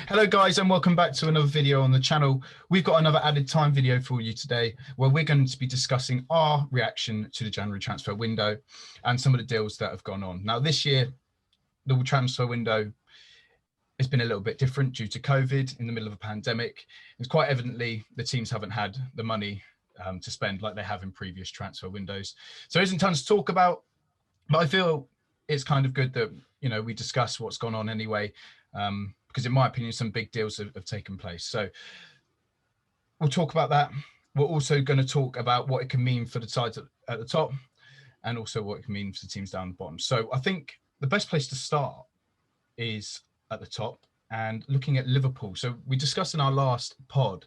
Hello guys, and welcome back to another video on the channel. We've got another added time video for you today where we're going to be discussing our reaction to the January transfer window and some of the deals that have gone on. Now this year, the transfer window has been a little bit different due to COVID in the middle of a pandemic. It's quite evidently the teams haven't had the money to spend like they have in previous transfer windows. So there isn't tons to talk about, but I feel it's kind of good that, you know, we discuss what's gone on anyway. Because in my opinion, some big deals have taken place. So we'll talk about that. We're also going to talk about what it can mean for the sides at the top and also what it can mean for the teams down the bottom. So I think the best place to start is at the top and looking at Liverpool. So we discussed in our last pod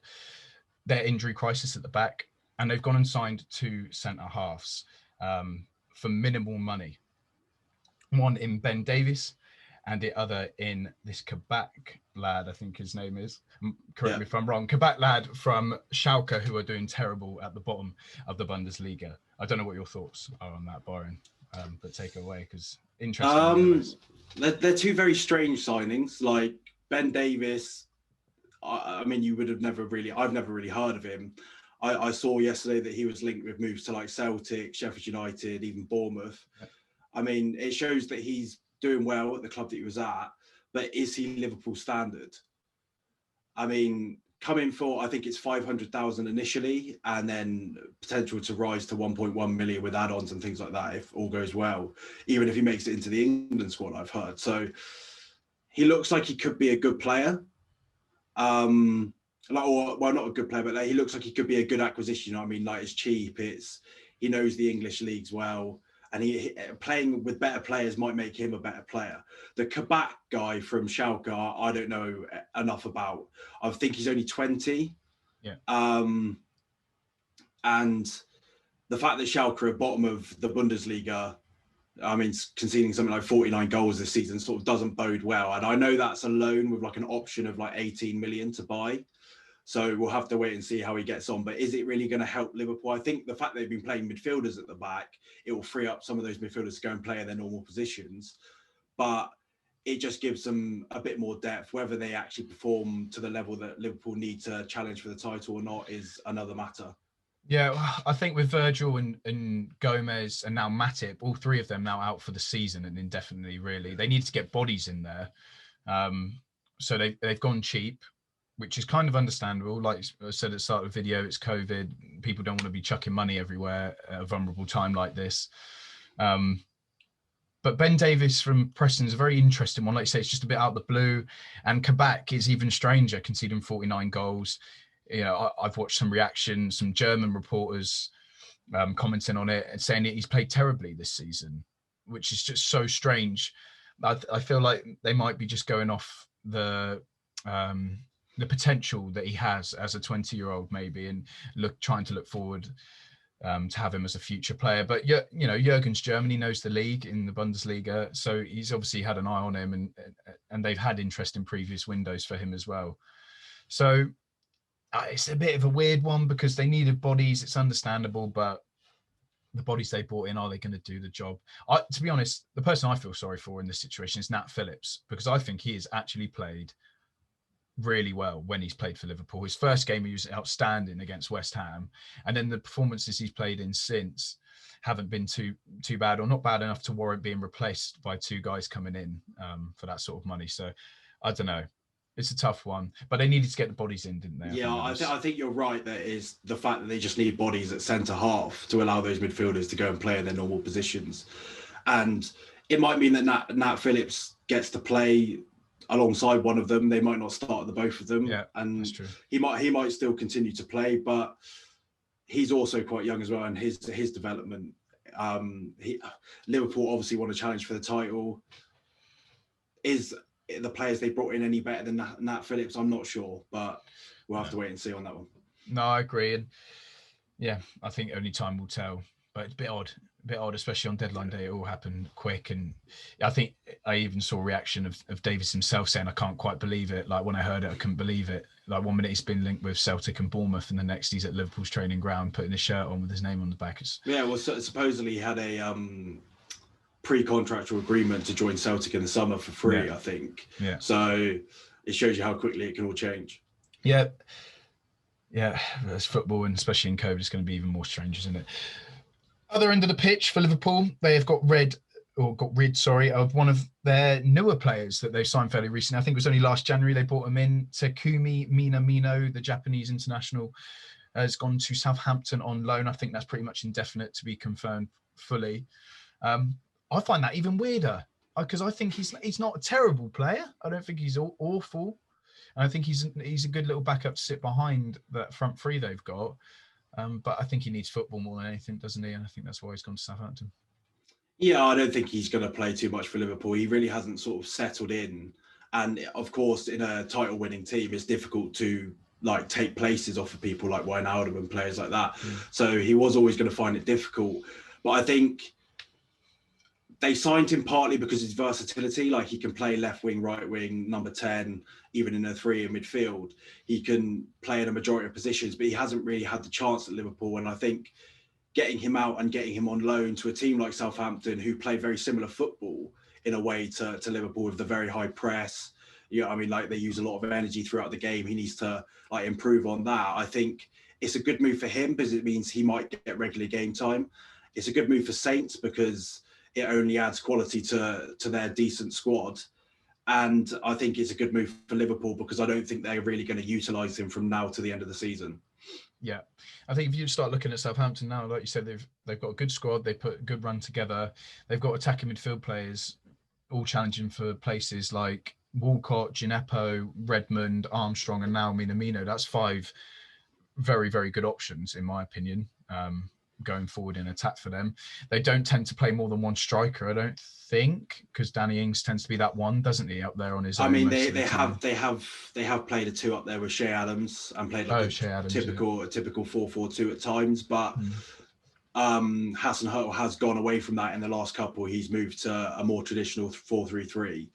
their injury crisis at the back, and they've gone and signed two centre halves for minimal money. One in Ben Davies and the other in this Kabak lad, I think his name is. Correct me if I'm wrong. Kabak lad from Schalke, who are doing terrible at the bottom of the Bundesliga. I don't know what your thoughts are on that, Byron, but take it away because interesting. They're two very strange signings. Like Ben Davies, I mean, I've never really heard of him. I saw yesterday that he was linked with moves to like Celtic, Sheffield United, even Bournemouth. Yeah. I mean, it shows that he's doing well at the club that he was at, but is he Liverpool standard? I mean, coming for, I think it's 500,000 initially, and then potential to rise to 1.1 million with add-ons and things like that if all goes well, even if he makes it into the England squad, I've heard. So he looks like he could be a good player. Well, not a good player, but he looks like he could be a good acquisition. I mean, like, it's cheap, he knows the English leagues well, and he playing with better players might make him a better player. The Kabak guy from Schalke, I don't know enough about. I think he's only 20. Yeah. And the fact that Schalke are bottom of the Bundesliga, I mean, conceding something like 49 goals this season sort of doesn't bode well. And I know that's a loan with like an option of like 18 million to buy. So we'll have to wait and see how he gets on. But is it really going to help Liverpool? I think the fact they've been playing midfielders at the back, it will free up some of those midfielders to go and play in their normal positions. But it just gives them a bit more depth. Whether they actually perform to the level that Liverpool need to challenge for the title or not is another matter. Yeah, I think with Virgil and Gomez and now Matip, all three of them now out for the season and indefinitely, really. They need to get bodies in there. So they've gone cheap, which is kind of understandable. Like I said at the start of the video, it's COVID. People don't want to be chucking money everywhere at a vulnerable time like this. But Ben Davies from Preston is a very interesting one. Like you say, it's just a bit out of the blue. And Kabak is even stranger, conceding 49 goals. You know, I've watched some reactions, some German reporters commenting on it and saying that he's played terribly this season, which is just so strange. I feel like they might be just going off the potential that he has as a 20-year-old maybe, and trying to look forward to have him as a future player. But you know, Jurgen's Germany knows the league in the Bundesliga, so he's obviously had an eye on him, and they've had interest in previous windows for him as well. So it's a bit of a weird one because they needed bodies. It's understandable, but the bodies they brought in, are they going to do the job? To be honest, the person I feel sorry for in this situation is Nat Phillips, because I think he has actually played really well when he's played for Liverpool. His first game he was outstanding against West Ham, and then the performances he's played in since haven't been too bad, or not bad enough to warrant being replaced by two guys coming in for that sort of money. So I don't know. It's a tough one, but they needed to get the bodies in, didn't they? Yeah, I think you're right. That is the fact that they just need bodies at centre half to allow those midfielders to go and play in their normal positions. And it might mean that Nat Phillips gets to play alongside one of them. They might not start the both of them. Yeah, and that's true. He might still continue to play, but he's also quite young as well, and his development. Liverpool obviously want to challenge for the title. Is the players they brought in any better than Nat Phillips? I'm not sure, but we'll have to wait and see on that one. No, I agree. And yeah, I think only time will tell, but it's a bit odd, especially on deadline day. It all happened quick. And I think I even saw a reaction of Davies himself saying, I can't quite believe it. Like when I heard it, I couldn't believe it. Like 1 minute he's been linked with Celtic and Bournemouth, and the next he's at Liverpool's training ground, putting his shirt on with his name on the back. Yeah, well, supposedly he had a pre-contractual agreement to join Celtic in the summer for free, I think. Yeah. So it shows you how quickly it can all change. Yeah. Yeah, it's football, and especially in COVID, it's going to be even more strange, isn't it? Other end of the pitch for Liverpool, they have got rid, of one of their newer players that they signed fairly recently. I think it was only last January they brought him in. Takumi Minamino, the Japanese international, has gone to Southampton on loan. I think that's pretty much indefinite to be confirmed fully. I find that even weirder because I think he's not a terrible player. I don't think he's awful. And I think he's a good little backup to sit behind that front three they've got. But I think he needs football more than anything, doesn't he? And I think that's why he's gone to Southampton. Yeah, I don't think he's going to play too much for Liverpool. He really hasn't sort of settled in. And of course, in a title-winning team, it's difficult to like take places off of people like Wijnaldum and players like that. So he was always going to find it difficult. But I think they signed him partly because of his versatility. Like he can play left wing, right wing, number 10, even in a 3 in midfield. He can play in a majority of positions, but he hasn't really had the chance at Liverpool. And I think getting him out and getting him on loan to a team like Southampton, who play very similar football in a way to Liverpool with the very high press. You know, I mean, like they use a lot of energy throughout the game. He needs to like improve on that. I think it's a good move for him because it means he might get regular game time. It's a good move for Saints because it only adds quality to their decent squad. And I think it's a good move for Liverpool because I don't think they're really going to utilise him from now to the end of the season. Yeah, I think if you start looking at Southampton now, like you said, they've got a good squad. They put a good run together. They've got attacking midfield players, all challenging for places like Walcott, Gineppo, Redmond, Armstrong, and now Minamino. That's 5 very, very good options, in my opinion, going forward in attack for them. They don't tend to play more than one striker, I don't think, because Danny Ings tends to be that one, doesn't he, up there on his own? I mean, they have played a 2 up there with Shea Adams and played like a typical 4-4-2 at times, but Hassan Hurtle has gone away from that in the last couple. He's moved to a more traditional 4-3-3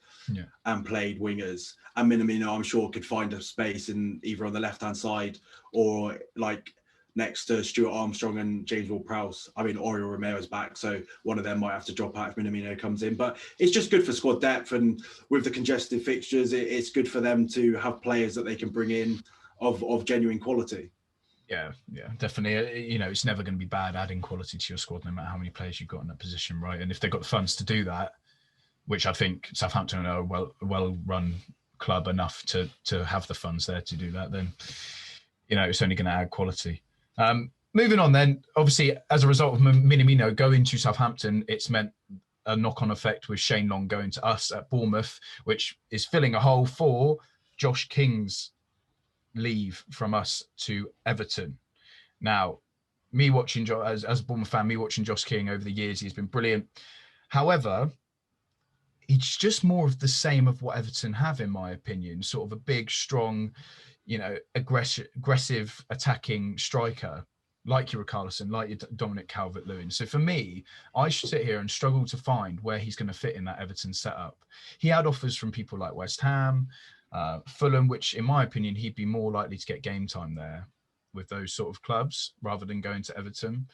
and played wingers. And Minamino, I'm sure, could find a space in either on the left-hand side or like next to Stuart Armstrong and James Ward-Prowse. I mean, Oriol Romero's back, so one of them might have to drop out if Minamino comes in. But it's just good for squad depth, and with the congested fixtures, it's good for them to have players that they can bring in of genuine quality. Yeah, definitely. You know, it's never going to be bad adding quality to your squad, no matter how many players you've got in that position, right? And if they've got the funds to do that, which I think Southampton are a well-run club enough to have the funds there to do that, then, you know, it's only going to add quality. Moving on then, obviously, as a result of Minamino going to Southampton, it's meant a knock-on effect with Shane Long going to us at Bournemouth, which is filling a hole for Josh King's leave from us to Everton. Now, me watching, as a Bournemouth fan, me watching Josh King over the years, he's been brilliant. However, it's just more of the same of what Everton have, in my opinion. Sort of a big, strong, you know, aggressive attacking striker like your Carlson, like your Dominic Calvert-Lewin. So for me, I should sit here and struggle to find where he's going to fit in that Everton setup. He had offers from people like West Ham, Fulham, which in my opinion, he'd be more likely to get game time there with those sort of clubs rather than going to Everton.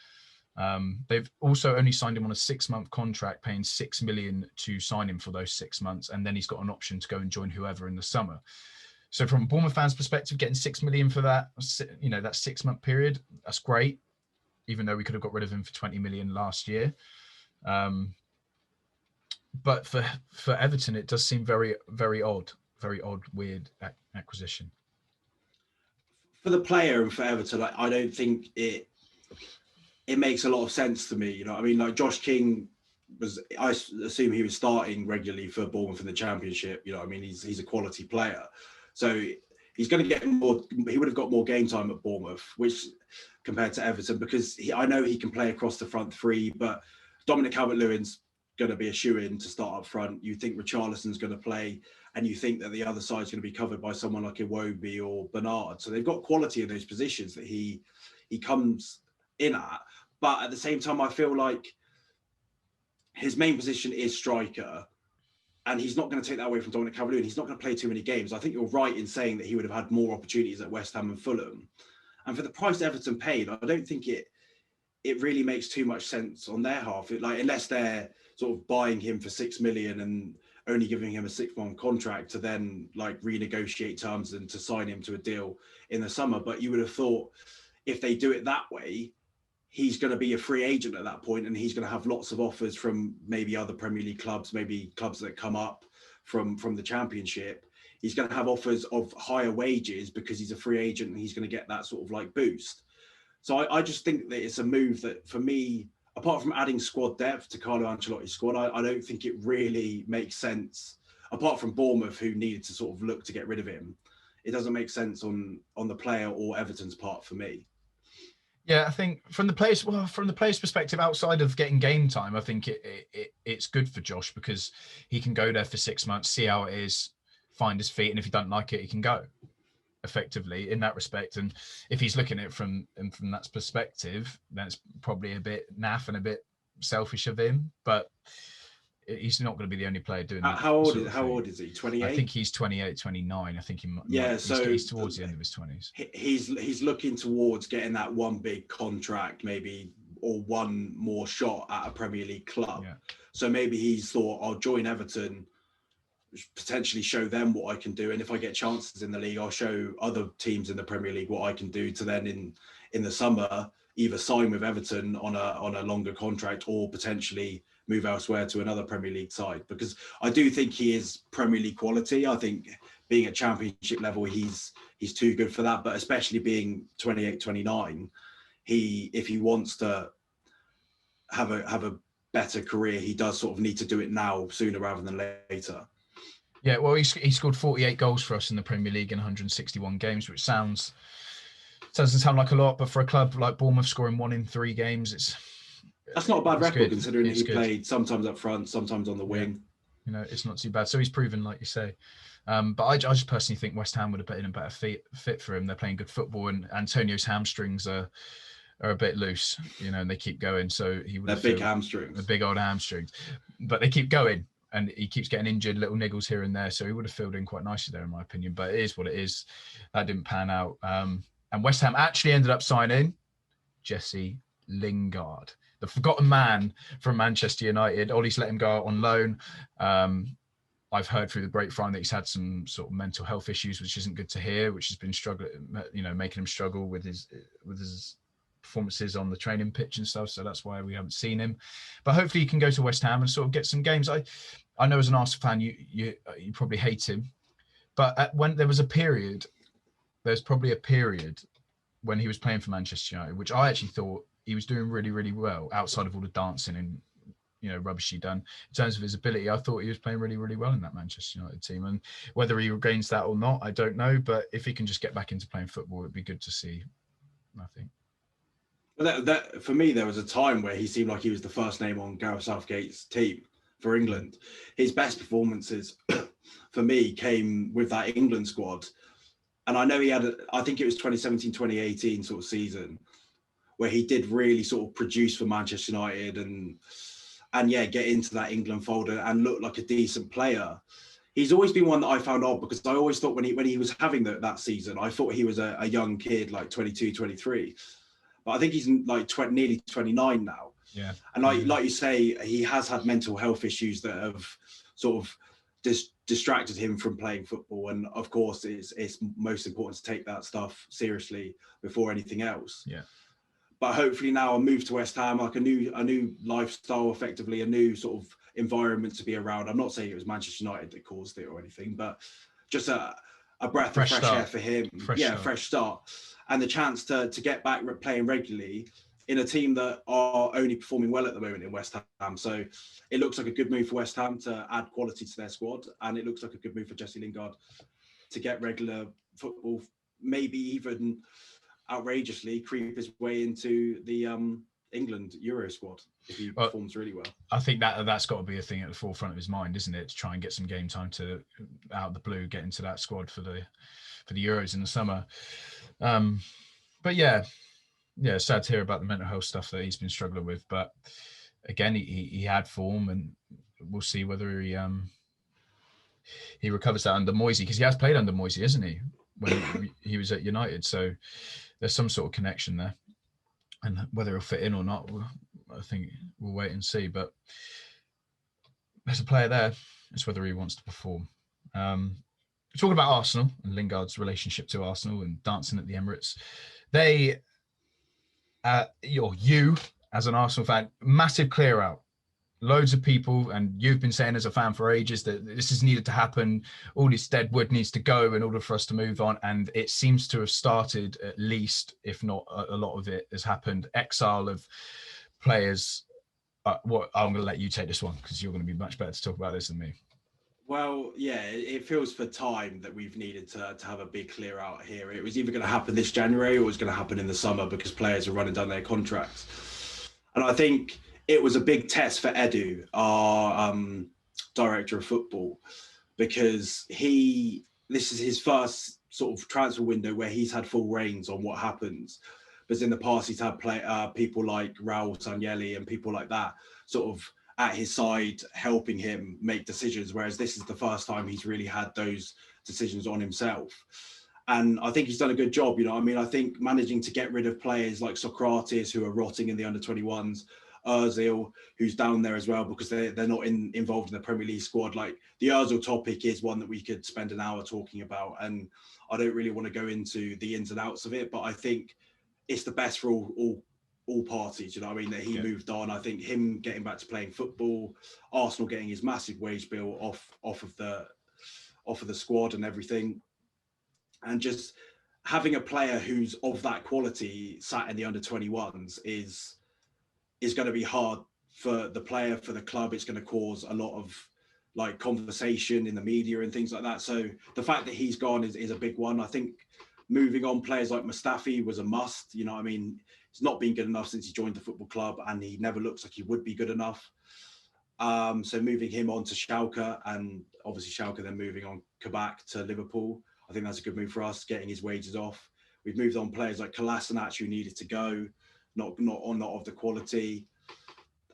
They've also only signed him on a 6-month contract, paying $6 million to sign him for those 6 months. And then he's got an option to go and join whoever in the summer. So from a Bournemouth fans' perspective, getting $6 million for that, you know, that 6-month period, that's great. Even though we could have got rid of him for $20 million last year. But for Everton, it does seem very, very odd, weird acquisition. For the player and for Everton, I don't think it makes a lot of sense to me. You know, I mean, like Josh King I assume he was starting regularly for Bournemouth in the Championship. You know, I mean, he's a quality player. So he's going to get more. He would have got more game time at Bournemouth, which compared to Everton, because I know he can play across the front 3. But Dominic Calvert-Lewin's going to be a shoe-in to start up front. You think Richarlison's going to play, and you think that the other side's going to be covered by someone like Iwobi or Bernard. So they've got quality in those positions that he comes in at. But at the same time, I feel like his main position is striker. And he's not going to take that away from Dominic Calvert-Lewin. He's not going to play too many games. I think you're right in saying that he would have had more opportunities at West Ham and Fulham. And for the price Everton paid, I don't think it really makes too much sense on their half. Unless they're sort of buying him for $6 million only giving him a 6-month contract to then like renegotiate terms and to sign him to a deal in the summer. But you would have thought if they do it that way, he's going to be a free agent at that point, and he's going to have lots of offers from maybe other Premier League clubs, maybe clubs that come up from the Championship. He's going to have offers of higher wages because he's a free agent and he's going to get that sort of like boost. So I just think that it's a move that, for me, apart from adding squad depth to Carlo Ancelotti's squad, I don't think it really makes sense. Apart from Bournemouth, who needed to sort of look to get rid of him, it doesn't make sense on the player or Everton's part for me. Yeah, I think from the player's perspective, outside of getting game time, I think it's good for Josh because he can go there for 6 months, see how it is, find his feet, and if he doesn't like it, he can go. Effectively, in that respect, and if he's looking at it from that perspective, then it's probably a bit naff and a bit selfish of him. But he's not going to be the only player doing that. How old is he? 28? I think he's 28, 29. I think he might. Yeah, so he's towards the end of his 20s. He's looking towards getting that one big contract, maybe, or one more shot at a Premier League club. Yeah. So maybe he's thought, I'll join Everton, potentially show them what I can do, and if I get chances in the league, I'll show other teams in the Premier League what I can do to then in the summer either sign with Everton on a longer contract or potentially move elsewhere to another Premier League side, because I do think he is Premier League quality. I think being at Championship level, he's too good for that, but especially being 28, 29, if he wants to have a better career, he does sort of need to do it now sooner rather than later. Yeah, well, he scored 48 goals for us in the Premier League in 161 games, which doesn't sound like a lot, but for a club like Bournemouth scoring 1 in 3 games, that's not a bad record, considering he good. Played sometimes up front, sometimes on the wing. You know, it's not too bad. So he's proven, like you say. But I just personally think West Ham would have been a better fit for him. They're playing good football, and Antonio's hamstrings are a bit loose, you know, and they keep going. So he would. They're big hamstrings. The big old hamstrings, but they keep going. And he keeps getting injured, little niggles here and there. So he would have filled in quite nicely there, in my opinion. But it is what it is. That didn't pan out. And West Ham actually ended up signing Jesse Lingard, the forgotten man from Manchester United. Ollie's let him go out on loan. I've heard through the grapevine that he's had some sort of mental health issues, which isn't good to hear, which has been making him struggle with his performances on the training pitch and stuff. So that's why we haven't seen him. But hopefully he can go to West Ham and sort of get some games. I know as an Arsenal fan, you probably hate him, but when there's probably a period when he was playing for Manchester United, which I actually thought he was doing really, really well outside of all the dancing and, you know, rubbish he done. In terms of his ability, I thought he was playing really, really well in that Manchester United team. And whether he regains that or not, I don't know. But if he can just get back into playing football, it'd be good to see, I think. That for me, there was a time where he seemed like he was the first name on Gareth Southgate's team for England. His best performances for me came with that England squad. And I know he had, I think it was 2017, 2018 sort of season where he did really sort of produce for Manchester United and get into that England fold and look like a decent player. He's always been one that I found odd because I always thought when he was having that season, I thought he was a young kid, like 22, 23. But I think he's like nearly 29 now. Yeah. And like you say, he has had mental health issues that have sort of distracted him from playing football. And of course, it's most important to take that stuff seriously before anything else. Yeah. But hopefully now a move to West Ham, like a new lifestyle, effectively a new sort of environment to be around. I'm not saying it was Manchester United that caused it or anything, but just a breath of fresh air for him. Fresh start. And the chance to get back playing regularly in a team that are only performing well at the moment in West Ham. So it looks like a good move for West Ham to add quality to their squad. And it looks like a good move for Jesse Lingard to get regular football, maybe even outrageously creep his way into the England Euro squad if he performs really well. I think that's got to be a thing at the forefront of his mind, isn't it? To try and get some game time to, out of the blue, get into that squad for the Euros in the summer. But yeah, sad to hear about the mental health stuff that he's been struggling with. But again, he had form, and we'll see whether he recovers that under Moisey, because he has played under Moisey, isn't he? When he was at United, so there's some sort of connection there. And whether he'll fit in or not, I think we'll wait and see. But there's a player there, It's whether he wants to perform. Talking about Arsenal and Lingard's relationship to Arsenal and dancing at the Emirates, they, you as an Arsenal fan, massive clear out. Loads of people, and you've been saying as a fan for ages that this is needed to happen. All this dead wood needs to go in order for us to move on. And it seems to have started, at least, if not a lot of it has happened. Exile of players. I'm going to let you take this one because you're going to be much better to talk about this than me. Well, yeah, it feels for time that we've needed to have a big clear out here. It was either going to happen this January or it was going to happen in the summer because players are running down their contracts. And I think it was a big test for Edu, our director of football, because this is his first sort of transfer window where he's had full reins on what happens. Because in the past, he's had people like Raul Sanllehi and people like that sort of at his side helping him make decisions, whereas this is the first time he's really had those decisions on himself. And I think he's done a good job. You know, I mean, I think managing to get rid of players like Socrates, who are rotting in the under-21s, Ozil, who's down there as well, because they're not involved in the Premier League squad. Like the Ozil topic is one that we could spend an hour talking about. And I don't really want to go into the ins and outs of it, but I think it's the best for all parties, you know what I mean, that he moved on. I think him getting back to playing football, Arsenal getting his massive wage bill off of the squad and everything, and just having a player who's of that quality sat in the under-21s is going to be hard for the player, for the club. It's going to cause a lot of like conversation in the media and things like that. So the fact that he's gone is a big one. I think moving on players like Mustafi was a must. You know what I mean? He's not been good enough since he joined the football club, and he never looks like he would be good enough. So moving him on to Schalke, and obviously Schalke then moving on Kabak to Liverpool, I think that's a good move for us, getting his wages off. We've moved on players like Kolasinac, who needed to go, not of the quality.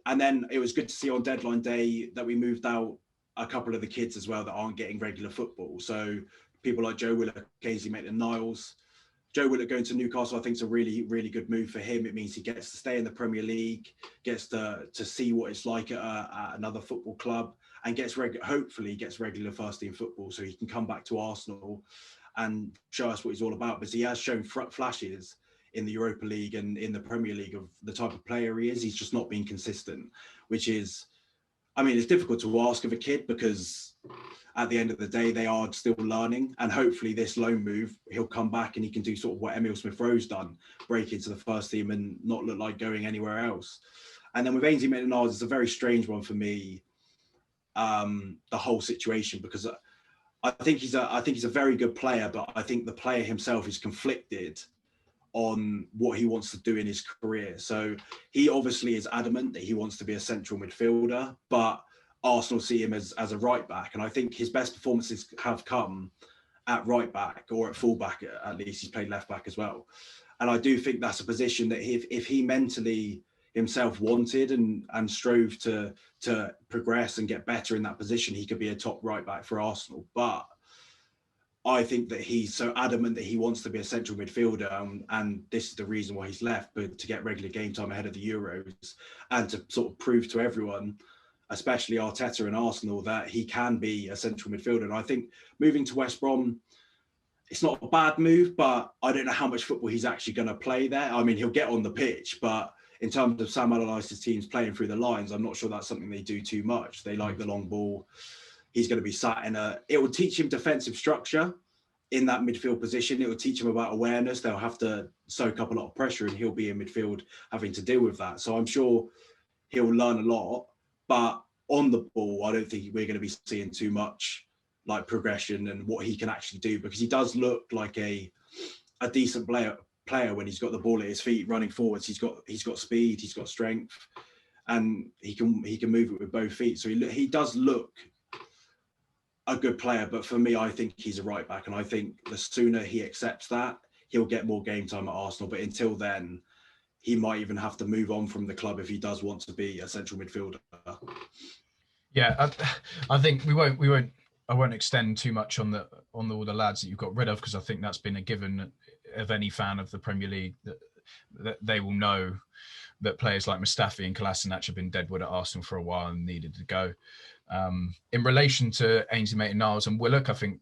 And then it was good to see on deadline day that we moved out a couple of the kids as well that aren't getting regular football. So people like Joe Willock, Casey Maitland-Niles. Joe Willock going to Newcastle, I think, is a really, really good move for him. It means he gets to stay in the Premier League, gets to see what it's like at another football club, and hopefully gets regular first team football so he can come back to Arsenal and show us what he's all about. Because he has shown flashes in the Europa League and in the Premier League of the type of player he is. He's just not been consistent, which is, I mean, it's difficult to ask of a kid because at the end of the day, they are still learning. And hopefully this loan move, he'll come back and he can do sort of what Emile Smith-Rowe's done, break into the first team and not look like going anywhere else. And then with Ainsley Maitland-Niles, it's a very strange one for me, the whole situation, because I think he's a very good player, but I think the player himself is conflicted on what he wants to do in his career. So he obviously is adamant that he wants to be a central midfielder, but Arsenal see him as a right back. And I think his best performances have come at right back or at full back, at least. He's played left back as well. And I do think that's a position that if he mentally himself wanted and strove to progress and get better in that position, he could be a top right back for Arsenal. But I think that he's so adamant that he wants to be a central midfielder, and this is the reason why he's left, but to get regular game time ahead of the Euros and to sort of prove to everyone, especially Arteta and Arsenal, that he can be a central midfielder. And I think moving to West Brom, it's not a bad move, but I don't know how much football he's actually going to play there. I mean, he'll get on the pitch, but in terms of Sam Allardyce's teams playing through the lines, I'm not sure that's something they do too much. They like the long ball. He's going to be sat it will teach him defensive structure in that midfield position. It will teach him about awareness. They'll have to soak up a lot of pressure and he'll be in midfield having to deal with that. So I'm sure he'll learn a lot, but on the ball, I don't think we're going to be seeing too much like progression and what he can actually do, because he does look like a decent player when he's got the ball at his feet running forwards. He's got speed, he's got strength, and he can move it with both feet. So he does look a good player, but for me, I think he's a right back, and I think the sooner he accepts that, he'll get more game time at Arsenal. But until then, he might even have to move on from the club if he does want to be a central midfielder. Yeah, I think I won't extend too much on all the lads that you've got rid of, because I think that's been a given of any fan of the Premier League, that they will know that players like Mustafi and Kolasinac have been deadwood at Arsenal for a while and needed to go. In relation to Ainsley Maitland-Niles and Willock, I think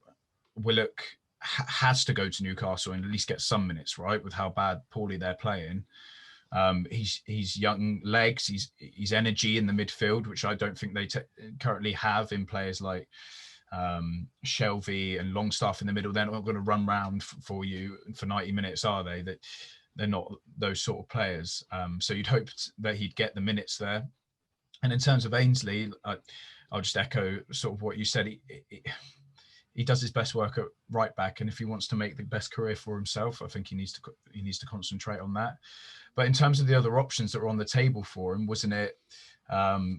Willock has to go to Newcastle and at least get some minutes, right, with how poorly they're playing. He's young legs, he's energy in the midfield, which I don't think they currently have in players like Shelvey and Longstaff in the middle. They're not going to run round for you for 90 minutes, are they? That they're not those sort of players. So you'd hope that he'd get the minutes there. And in terms of Ainsley, I'll just echo sort of what you said. He does his best work at right back, and if he wants to make the best career for himself, I think he needs to concentrate on that. But in terms of the other options that were on the table for him, wasn't it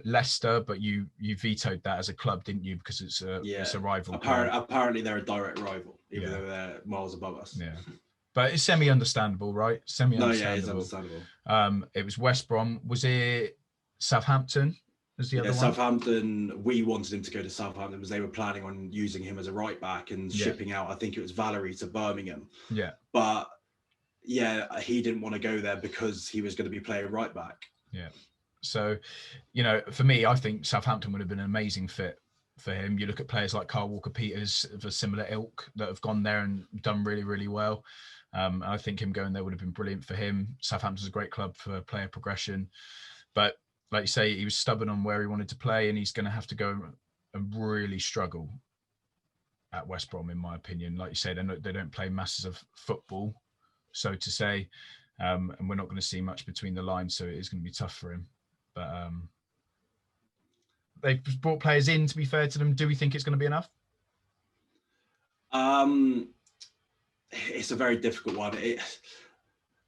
Leicester? But you vetoed that as a club, didn't you? Because it's a rival. Apparently, they're a direct rival, even though they're miles above us. Yeah, but it's semi-understandable, right? No, yeah, it's understandable. It was West Brom. Was it Southampton? The other one? Southampton, we wanted him to go to Southampton because they were planning on using him as a right back and shipping out, I think it was Valerie to Birmingham. Yeah. But yeah, he didn't want to go there because he was going to be playing right back. Yeah. So, for me, I think Southampton would have been an amazing fit for him. You look at players like Carl Walker-Peters of a similar ilk that have gone there and done really, really well. I think him going there would have been brilliant for him. Southampton's a great club for player progression. But like you say, he was stubborn on where he wanted to play, and he's going to have to go and really struggle at West Brom, in my opinion. Like you say, they don't play masses of football, so to say, and we're not going to see much between the lines, so it is going to be tough for him. But they've brought players in, to be fair to them. Do we think it's going to be enough? It's a very difficult one.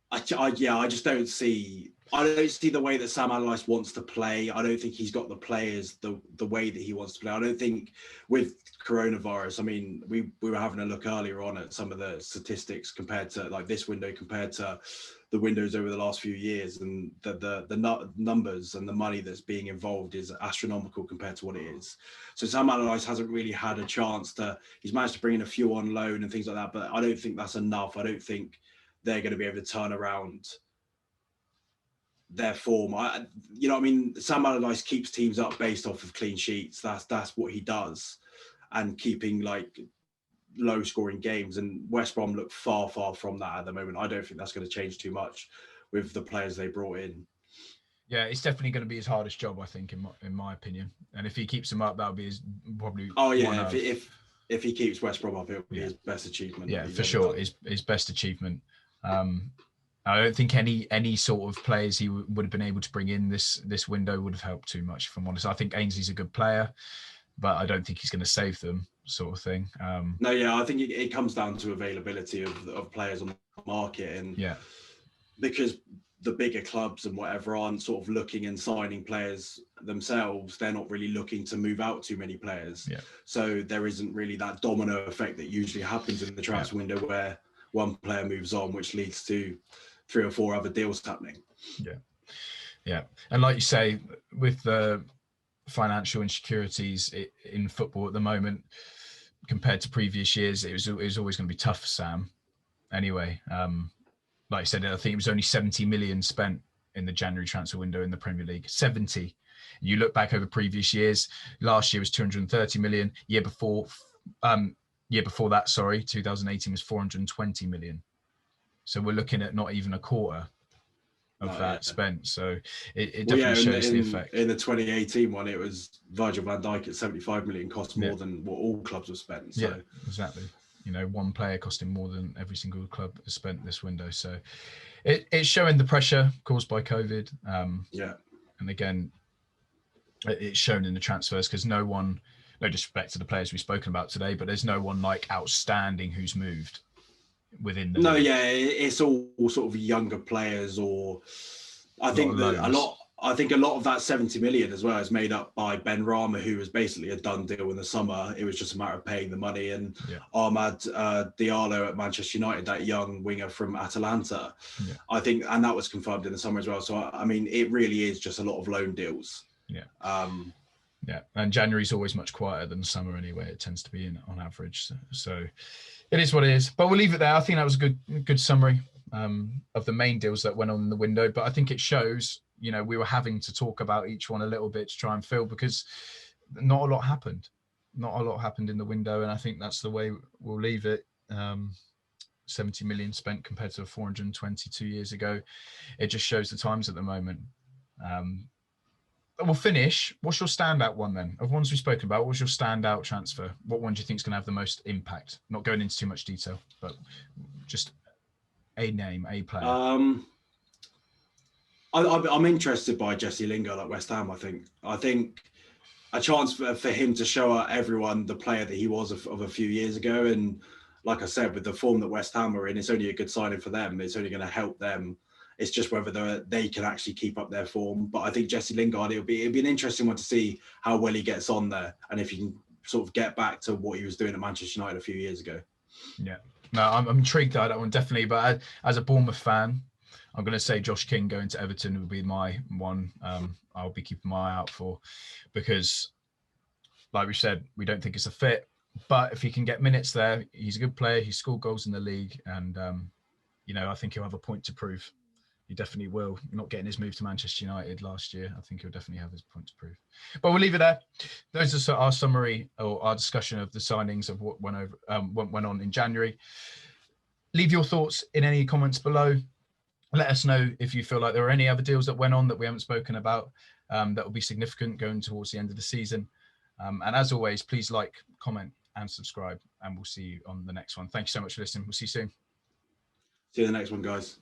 I just don't see... I don't see the way that Sam Allardyce wants to play. I don't think he's got the players the way that he wants to play. I don't think with coronavirus, I mean, we were having a look earlier on at some of the statistics compared to like this window compared to the windows over the last few years, and the numbers and the money that's being involved is astronomical compared to what it is. So Sam Allardyce hasn't really had a chance he's managed to bring in a few on loan and things like that, but I don't think that's enough. I don't think they're going to be able to turn around their form. Sam Allardyce keeps teams up based off of clean sheets. That's what he does, and keeping like low scoring games. And West Brom look far from that at the moment. I don't think that's going to change too much with the players they brought in. Yeah, it's definitely going to be his hardest job, I think, in my opinion. And if he keeps them up, that'll be his probably. Oh yeah, if he keeps West Brom up, it'll be his best achievement. Yeah, for sure, his best achievement. I don't think any sort of players he would have been able to bring in this window would have helped too much, if I'm honest. I think Ainsley's a good player, but I don't think he's going to save them, sort of thing. No, yeah, I think it comes down to availability of players on the market, and because the bigger clubs and whatever aren't sort of looking and signing players themselves, they're not really looking to move out too many players. Yeah. So there isn't really that domino effect that usually happens in the transfer window where one player moves on, which leads to 3 or 4 other deals happening. Yeah. And like you say, with the financial insecurities in football at the moment, compared to previous years, it was always going to be tough for Sam. Anyway, like I said, I think it was only 70 million spent in the January transfer window in the Premier League. 70. You look back over previous years. Last year was 230 million. Year before that, 2018 was 420 million. So we're looking at not even a quarter of that spent. So it definitely shows the effect. In the 2018 one, it was Virgil van Dijk at 75 million, cost more than what all clubs have spent. So. Yeah, exactly. One player costing more than every single club has spent this window. So it's showing the pressure caused by COVID. And again, it's shown in the transfers because no disrespect to the players we've spoken about today, but there's no one like outstanding who's moved within the league. It's all sort of younger players, or I think a lot of that 70 million as well is made up by Ben Rama, who was basically a done deal in the summer. It was just a matter of paying the money, and Ahmad Diallo at Manchester United, that young winger from Atalanta, I think, and that was confirmed in the summer as well. So I mean, it really is just a lot of loan deals. And January's always much quieter than summer anyway. It tends to be on average. So it is what it is. But we'll leave it there. I think that was a good summary of the main deals that went on in the window. But I think it shows, we were having to talk about each one a little bit to try and fill, because not a lot happened. Not a lot happened in the window, and I think that's the way we'll leave it. 70 million spent compared to 422 years ago. It just shows the times at the moment. We'll finish. What's your standout one then? Of ones we've spoken about, what's your standout transfer? What one do you think is going to have the most impact? Not going into too much detail, but just a name, a player. I'm interested by Jesse Lingard at West Ham. I think a chance for him to show everyone the player that he was of a few years ago. And like I said, with the form that West Ham are in, it's only a good signing for them. It's only going to help them. It's just whether they can actually keep up their form. But I think Jesse Lingard, it'll be an interesting one to see how well he gets on there, and if he can sort of get back to what he was doing at Manchester United a few years ago. Yeah, no, I'm intrigued by that one, definitely. But as a Bournemouth fan, I'm going to say Josh King going to Everton would be my one. I'll be keeping my eye out for, because, like we said, we don't think it's a fit. But if he can get minutes there, he's a good player. He scored goals in the league, and I think he'll have a point to prove. He definitely will. Not getting his move to Manchester United last year, I think he'll definitely have his point to prove. But we'll leave it there. Those are our summary or our discussion of the signings of what went on in January. Leave your thoughts in any comments below. Let us know if you feel like there are any other deals that went on that we haven't spoken about that will be significant going towards the end of the season. And as always, please like, comment, and subscribe, and we'll see you on the next one. Thank you so much for listening. We'll see you soon. See you in the next one, guys.